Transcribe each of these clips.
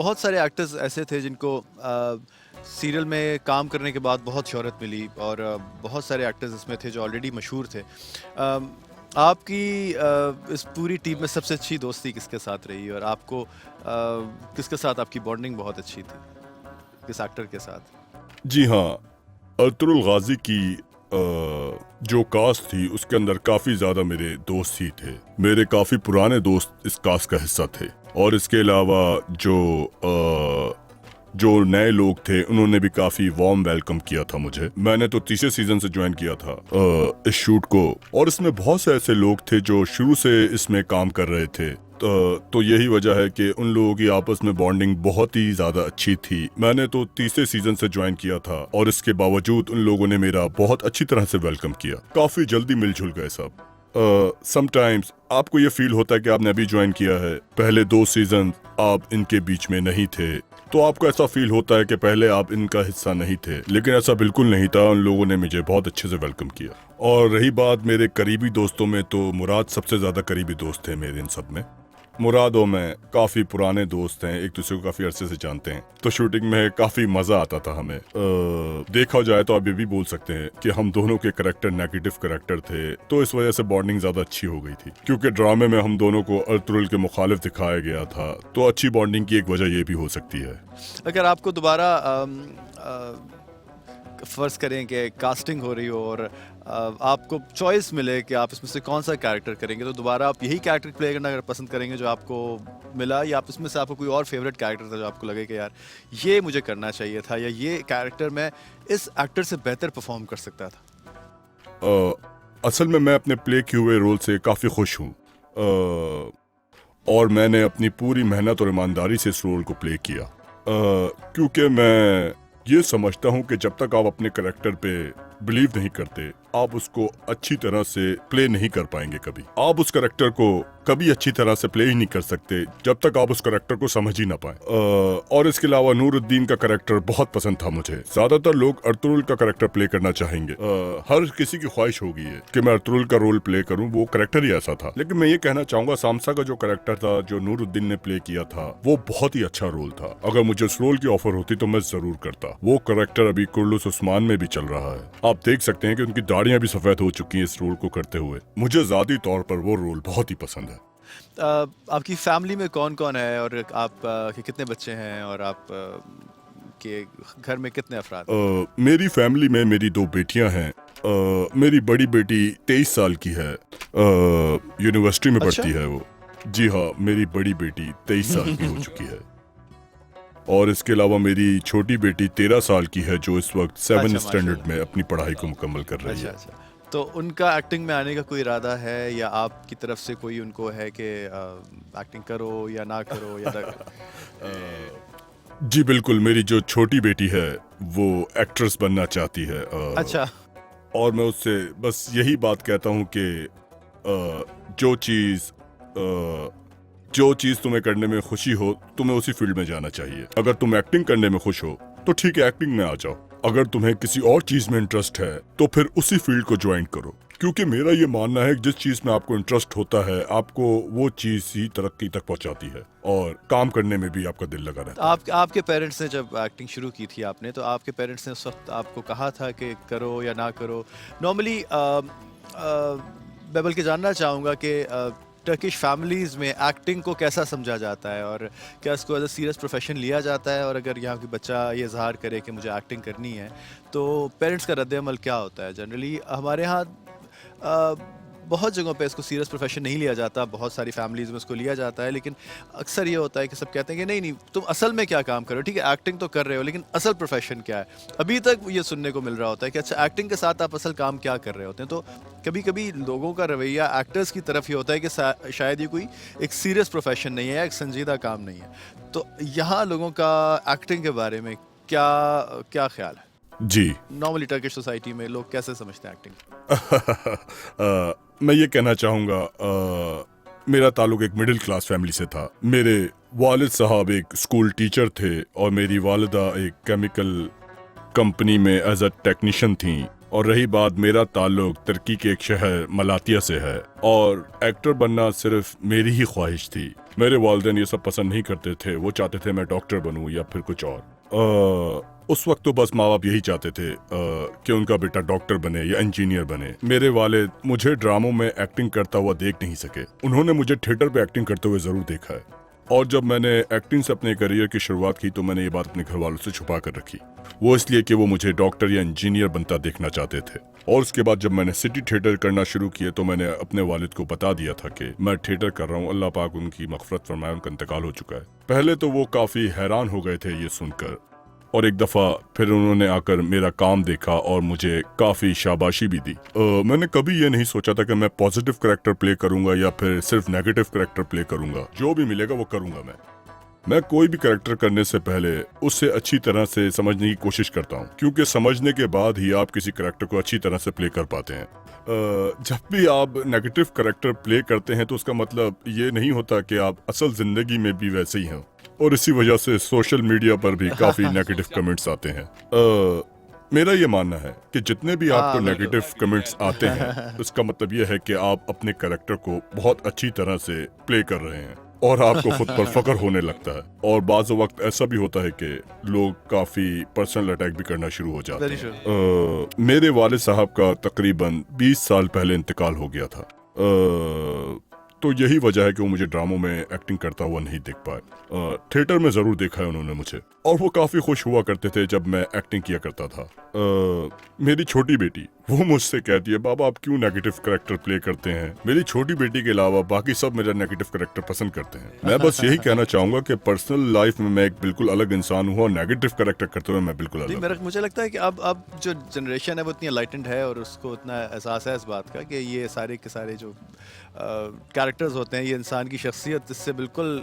बहुत सारे एक्टर्स ऐसे थे जिनको सीरियल में काम करने के बाद बहुत शोहरत मिली और बहुत सारे एक्टर्स इसमें थे जो ऑलरेडी मशहूर थे। आपकी इस पूरी टीम में सबसे अच्छी दोस्ती किसके साथ रही और आपको किसके साथ आपकी बॉन्डिंग बहुत अच्छी थी, किस एक्टर के साथ? जी हाँ, अर्तुगरुल गाजी की जो कास्ट थी उसके अंदर काफ़ी ज़्यादा मेरे दोस्त ही थे। मेरे काफ़ी पुराने दोस्त इस कास्ट का हिस्सा थे और इसके अलावा जो नए लोग थे उन्होंने भी काफ़ी वार्म वेलकम किया था मुझे। मैंने तो तीसरे सीजन से ज्वाइन किया था इस शूट को और इसमें बहुत से ऐसे लोग थे जो शुरू से इसमें काम कर रहे थे। तो यही वजह है कि उन लोगों की आपस में बॉन्डिंग बहुत ही ज़्यादा अच्छी थी। मैंने तो तीसरे सीजन से ज्वाइन किया था और इसके बावजूद उन लोगों ने मेरा बहुत अच्छी तरह से वेलकम किया। काफ़ी जल्दी मिलजुल गए सब। समटाइम्स आपको ये फील होता है कि आपने अभी ज्वाइन किया है, पहले 2 सीजन आप इनके बीच में नहीं थे, तो आपको ऐसा फील होता है कि पहले आप इनका हिस्सा नहीं थे, लेकिन ऐसा बिल्कुल नहीं था। उन लोगों ने मुझे बहुत अच्छे से वेलकम किया। और रही बात मेरे करीबी दोस्तों में, तो मुराद सबसे ज़्यादा करीबी दोस्त थे मेरे इन सब में। मुराद और मैं काफ़ी पुराने दोस्त हैं, एक दूसरे को काफ़ी अरसे से जानते हैं, तो शूटिंग में काफ़ी मज़ा आता था हमें। देखा जाए तो आप ये भी बोल सकते हैं कि हम दोनों के करैक्टर नेगेटिव करैक्टर थे, तो इस वजह से बॉन्डिंग ज़्यादा अच्छी हो गई थी। क्योंकि ड्रामे में हम दोनों को अर्तुगरुल के मुखालिफ दिखाया गया था, तो अच्छी बॉन्डिंग की एक वजह ये भी हो सकती है। अगर आपको दोबारा फ़र्ज़ करें कि कास्टिंग हो रही हो और आपको चॉइस मिले कि आप इसमें से कौन सा कैरेक्टर करेंगे, तो दोबारा आप यही कैरेक्टर प्ले करना अगर पसंद करेंगे जो आपको मिला, या आप इसमें से आपको कोई और फेवरेट कैरेक्टर था जो आपको लगे कि यार ये मुझे करना चाहिए था, या ये कैरेक्टर मैं इस एक्टर से बेहतर परफॉर्म कर सकता था? असल में मैं अपने प्ले किए हुए रोल से काफ़ी खुश हूँ और मैंने अपनी पूरी मेहनत और ईमानदारी से इस रोल को प्ले किया, क्योंकि मैं ये समझता हूँ कि जब तक आप अपने करैक्टर पे बिलीव नहीं करते, आप उसको अच्छी तरह से प्ले नहीं कर पाएंगे। कभी आप उस करैक्टर को कभी अच्छी तरह से प्ले ही नहीं कर सकते जब तक आप उस करैक्टर को समझ ही ना पाए। और इसके अलावा नूरुद्दीन का करैक्टर बहुत पसंद था मुझे। ज्यादातर लोग अर्तुगरुल का करैक्टर प्ले करना चाहेंगे, हर किसी की ख्वाहिश होगी है कि मैं अर्तुगरुल का रोल प्ले करूं, वो करैक्टर ही ऐसा था। लेकिन मैं ये कहना चाहूंगा, सामसा का जो करैक्टर था जो नूरुद्दीन ने प्ले किया था, वो बहुत ही अच्छा रोल था। अगर मुझे उस रोल की ऑफर होती तो मैं जरूर करता। वो करैक्टर अभी कुर्लुस उस्मान में भी चल रहा है। आप देख सकते हैं कि उनकी दाढ़ियां भी सफेद हो चुकी हैं इस रोल को करते हुए। मुझे ज़ाती तौर पर वो रोल बहुत ही पसंद है। आपकी फैमिली में कौन कौन है और आप के कितने बच्चे हैं और आप के घर में कितने अफराद? मेरी फैमिली में मेरी 2 बेटियां हैं। मेरी बड़ी बेटी 23 साल की है, यूनिवर्सिटी में पढ़ती है वो। जी हाँ, मेरी बड़ी बेटी 23 साल की हो चुकी है। और इसके अलावा मेरी छोटी बेटी 13 साल की है, जो इस वक्त 7th स्टैंडर्ड में अपनी पढ़ाई को मुकम्मल कर रही है। अच्छा। तो उनका एक्टिंग में आने का कोई इरादा है, या आपकी तरफ से कोई उनको है कि एक्टिंग करो या ना करो या ना जी बिल्कुल, मेरी जो छोटी बेटी है वो एक्ट्रेस बनना चाहती है। अच्छा। और मैं उससे बस यही बात कहता हूँ कि जो चीज़ तुम्हें करने में खुशी हो, तुम्हें उसी फील्ड में जाना चाहिए। अगर तुम एक्टिंग करने में खुश हो तो ठीक है, एक्टिंग में आ जाओ। अगर तुम्हें किसी और चीज़ में इंटरेस्ट है तो फिर उसी फील्ड को ज्वाइन करो, क्योंकि मेरा ये मानना है कि जिस चीज़ में आपको इंटरेस्ट होता है, आपको वो चीज़ ही तरक्की तक पहुंचाती है और काम करने में भी आपका दिल लगा रहता है। आपके पेरेंट्स ने जब एक्टिंग शुरू की थी आपने, तो आपके पेरेंट्स ने उस वक्त आपको कहा था कि करो या ना करो? नॉर्मली मैं बल्कि जानना चाहूँगा कि टर्किश फैमिलीज़ में एक्टिंग को कैसा समझा जाता है और क्या इसको एज अ सीरियस प्रोफेशन लिया जाता है, और अगर यहाँ की बच्चा ये इजहार करे कि मुझे एक्टिंग करनी है तो पेरेंट्स का रद्द-ए-अमल क्या होता है? जनरली हमारे यहाँ बहुत जगहों पे इसको सीरियस प्रोफेशन नहीं लिया जाता, बहुत सारी फैमिलीज़ में इसको लिया जाता है, लेकिन अक्सर ये होता है कि सब कहते हैं कि नहीं तुम असल में क्या काम कर रहे हो, ठीक है एक्टिंग तो कर रहे हो लेकिन असल प्रोफेशन क्या है? अभी तक ये सुनने को मिल रहा होता है कि अच्छा एक्टिंग के साथ आप असल काम क्या कर रहे होते हैं। तो कभी कभी लोगों का रवैया एक्टर्स की तरफ ये होता है कि शायद ये कोई एक सीरियस प्रोफेशन नहीं है, एक संजीदा काम नहीं है। तो यहाँ लोगों का एक्टिंग के बारे में क्या क्या ख्याल है? जी, नॉर्मली टर्किश सोसाइटी में लोग कैसे समझते हैं एक्टिंग? मैं ये कहना चाहूँगा, मेरा ताल्लुक एक मिडिल क्लास फैमिली से था। मेरे वालिद साहब एक स्कूल टीचर थे और मेरी वालिदा एक केमिकल कंपनी में एज अ टेक्नीशियन थी। और रही बात, मेरा ताल्लुक तुर्की के एक शहर मलातिया से है और एक्टर बनना सिर्फ मेरी ही ख्वाहिश थी। मेरे वालिदैन ये सब पसंद नहीं करते थे, वो चाहते थे मैं डॉक्टर बनूं या फिर कुछ और। उस वक्त तो बस माँ बाप यही चाहते थे कि उनका बेटा डॉक्टर बने या इंजीनियर बने। मेरे वालिद मुझे ड्रामों में एक्टिंग करता हुआ देख नहीं सके, उन्होंने मुझे थिएटर पे एक्टिंग करते हुए जरूर देखा है। और जब मैंने एक्टिंग से अपने करियर की शुरुआत की तो मैंने ये बात अपने घर वालों से छुपा कर रखी, वो इसलिए कि वो मुझे डॉक्टर या इंजीनियर बनता देखना चाहते थे। और उसके बाद जब मैंने सिटी थिएटर करना शुरू किया तो मैंने अपने वालिद को बता दिया था कि मैं थिएटर कर रहा हूँ। अल्लाह पाक उनकी मग़फ़िरत फरमाए, उनका इंतकाल हो चुका है। पहले तो वो काफ़ी हैरान हो गए थे ये सुनकर, और एक दफ़ा फिर उन्होंने आकर मेरा काम देखा और मुझे काफ़ी शाबाशी भी दी। मैंने कभी ये नहीं सोचा था कि मैं पॉजिटिव कैरेक्टर प्ले करूंगा या फिर सिर्फ नेगेटिव कैरेक्टर प्ले करूंगा। जो भी मिलेगा वो करूंगा। मैं कोई भी कैरेक्टर करने से पहले उससे अच्छी तरह से समझने की कोशिश करता हूँ, क्योंकि समझने के बाद ही आप किसी कैरेक्टर को अच्छी तरह से प्ले कर पाते हैं। जब भी आप नेगेटिव कैरेक्टर प्ले करते हैं तो उसका मतलब ये नहीं होता कि आप असल जिंदगी में भी वैसे ही हैं, और इसी वजह से सोशल मीडिया पर भी काफी नेगेटिव कमेंट्स आते हैं। मेरा ये मानना है कि जितने भी आपको नेगेटिव कमेंट्स आते हैं उसका मतलब ये है कि आप अपने कैरेक्टर को बहुत अच्छी तरह से प्ले कर रहे हैं और आपको खुद पर फख्र होने लगता है। और बाज़ वक्त ऐसा भी होता है कि लोग काफी पर्सनल अटैक भी करना शुरू हो जाते हैं। मेरे वालिद साहब का तकरीबन 20 साल पहले इंतकाल हो गया था, तो यही वजह है कि वो मुझे ड्रामों में एक्टिंग करता हुआ नहीं देख पाए। थिएटर में ज़रूर देखा है उन्होंने मुझे, और वो काफ़ी खुश हुआ करते थे जब मैं एक्टिंग किया करता था। मेरी छोटी बेटी वो मुझसे कहती है, बाबा आप क्यों नेगेटिव कैरेक्टर प्ले करते हैं? मेरी छोटी बेटी के अलावा बाकी सब मेरा नेगेटिव कैरेक्टर पसंद करते हैं। मैं बस यही कहना चाहूँगा कि पर्सनल लाइफ में मैं एक बिल्कुल अलग इंसान हूँ और नेगेटिव कैरेक्टर करते हुए मैं बिल्कुल अलग। मुझे लगता है कि अब जो जनरेशन है वो इतनी एनलाइटेंड है और उसको इतना एहसास है इस बात का कि ये सारे के सारे जो कैरेक्टर्स होते हैं, ये इंसान की शख्सियत इससे बिल्कुल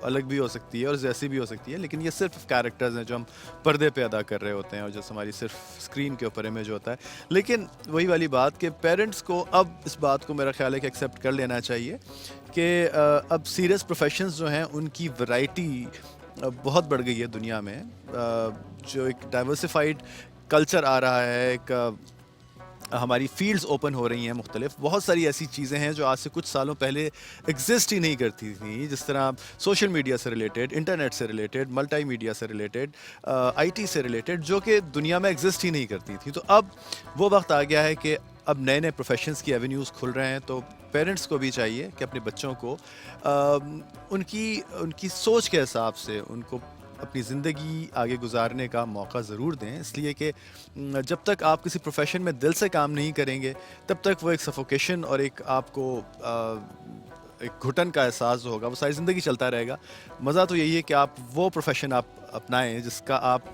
अलग भी हो सकती है और जैसी भी हो सकती है, लेकिन ये सिर्फ कैरेक्टर्स हैं जो हम पर्दे पे अदा कर रहे होते हैं और जो हमारी सिर्फ स्क्रीन के ऊपर इमेज होता है। लेकिन वही वाली बात कि पेरेंट्स को अब इस बात को मेरा ख्याल है कि एक्सेप्ट कर लेना चाहिए कि अब सीरियस प्रोफेशंस जो हैं उनकी वैरायटी बहुत बढ़ गई है दुनिया में। जो एक डाइवर्सिफाइड कल्चर आ रहा है, एक हमारी फील्ड्स ओपन हो रही हैं मुख्तलिफ। बहुत सारी ऐसी चीज़ें हैं जो आज से कुछ सालों पहले एग्जिस्ट ही नहीं करती थी, जिस तरह सोशल मीडिया से रिलेटेड, इंटरनेट से रिलेटेड, मल्टी मीडिया से रिलेटेड, आईटी से रिलेटेड, जो कि दुनिया में एग्जिस्ट ही नहीं करती थी। तो अब वो वक्त आ गया है कि अब नए नए प्रोफेशंस की एवेन्यूज़ खुल रहे हैं, तो पेरेंट्स को भी चाहिए कि अपने बच्चों को उनकी सोच के हिसाब से उनको अपनी ज़िंदगी आगे गुजारने का मौका ज़रूर दें। इसलिए कि जब तक आप किसी प्रोफेशन में दिल से काम नहीं करेंगे तब तक वो एक सफोकेशन और एक आपको एक घुटन का एहसास जो होगा वो सारी ज़िंदगी चलता रहेगा। मज़ा तो यही है कि आप वो प्रोफेशन आप अपनाएं जिसका आप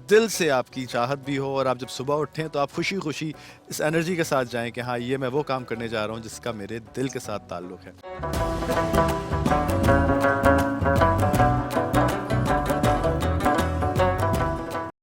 दिल से आपकी चाहत भी हो, और आप जब सुबह उठें तो आप खुशी खुशी इस एनर्जी के साथ जाएं कि हाँ, ये मैं वो काम करने जा रहा हूँ जिसका मेरे दिल के साथ ताल्लुक़ है।